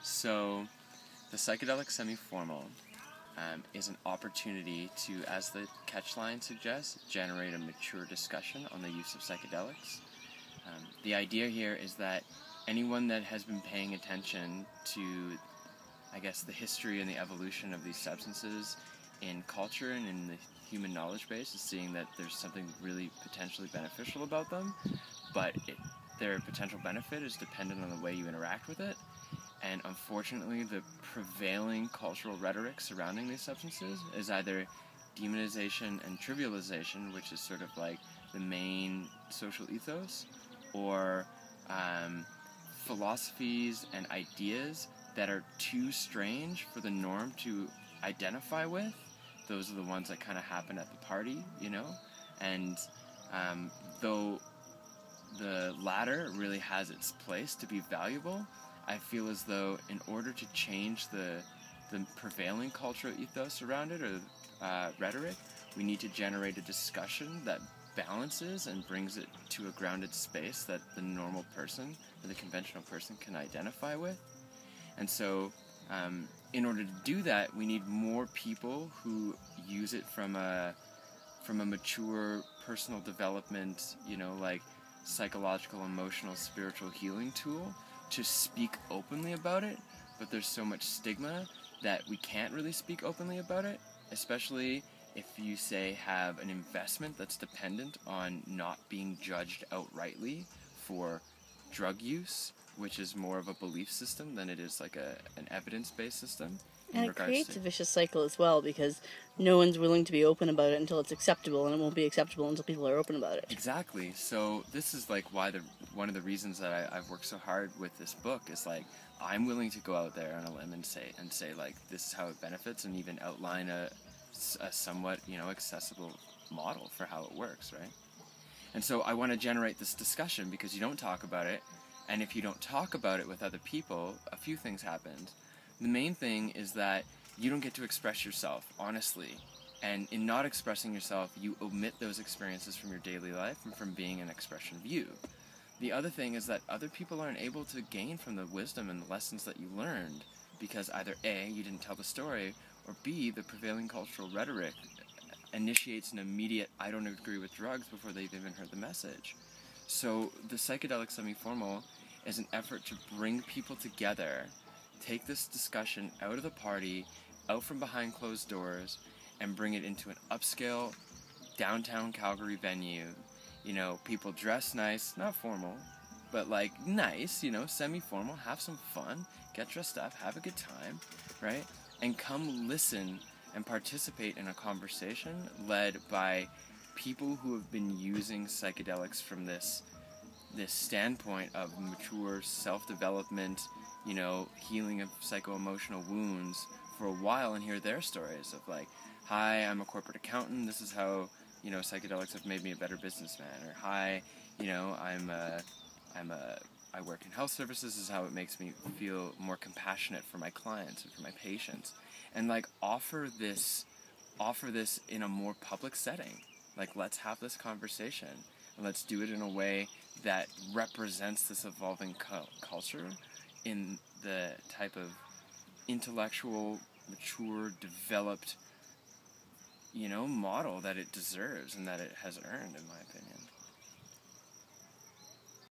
So the Psychedelic Semi-Formal is an opportunity to, as the catchline suggests, generate a mature discussion on the use of psychedelics. The idea here is that anyone that has been paying attention to, I guess, the history and the evolution of these substances in culture and in the human knowledge base is seeing that there's something really potentially beneficial about them, but their potential benefit is dependent on the way you interact with it. And unfortunately, the prevailing cultural rhetoric surrounding these substances is either demonization and trivialization, which is sort of like the main social ethos, or philosophies and ideas that are too strange for the norm to identify with. Those are the ones that kind of happen at the party, you know? And though the latter really has its place to be valuable, I feel as though in order to change the prevailing cultural ethos around it, or rhetoric, we need to generate a discussion that balances and brings it to a grounded space that the normal person, or the conventional person, can identify with. And so, in order to do that, we need more people who use it from a mature personal development, you know, like psychological, emotional, spiritual healing tool, to speak openly about it. But there's so much stigma that we can't really speak openly about it, especially if you, say, have an investment that's dependent on not being judged outrightly for drug use, which is more of a belief system than it is like an evidence-based system. And it creates a vicious cycle as well, because no one's willing to be open about it until it's acceptable, and it won't be acceptable until people are open about it. Exactly. So this is like why one of the reasons that I've worked so hard with this book is like, I'm willing to go out there on a limb and say like, this is how it benefits, and even outline a somewhat, you know, accessible model for how it works, right? And so I want to generate this discussion because you don't talk about it, and if you don't talk about it with other people, a few things happen. The main thing is that you don't get to express yourself honestly, and in not expressing yourself, you omit those experiences from your daily life and from being an expression of you. The other thing is that other people aren't able to gain from the wisdom and the lessons that you learned because either A, you didn't tell the story, or B, the prevailing cultural rhetoric initiates an immediate I don't agree with drugs before they've even heard the message. So the Psychedelic Semi-Formal is an effort to bring people together, take this discussion out of the party, out from behind closed doors, and bring it into an upscale downtown Calgary venue. You know, people dress nice, not formal, but like nice, you know, semi-formal, have some fun, get dressed up, have a good time, right? And come listen and participate in a conversation led by people who have been using psychedelics from this standpoint of mature self-development, you know, healing of psycho-emotional wounds for a while, and hear their stories of like, hi, I'm a corporate accountant, this is how, you know, psychedelics have made me a better businessman, or hi, you know, I work in health services, this is how it makes me feel more compassionate for my clients and for my patients, and like offer this in a more public setting. Like, let's have this conversation, and let's do it in a way that represents this evolving culture in the type of intellectual, mature, developed, you know, model that it deserves and that it has earned, in my opinion.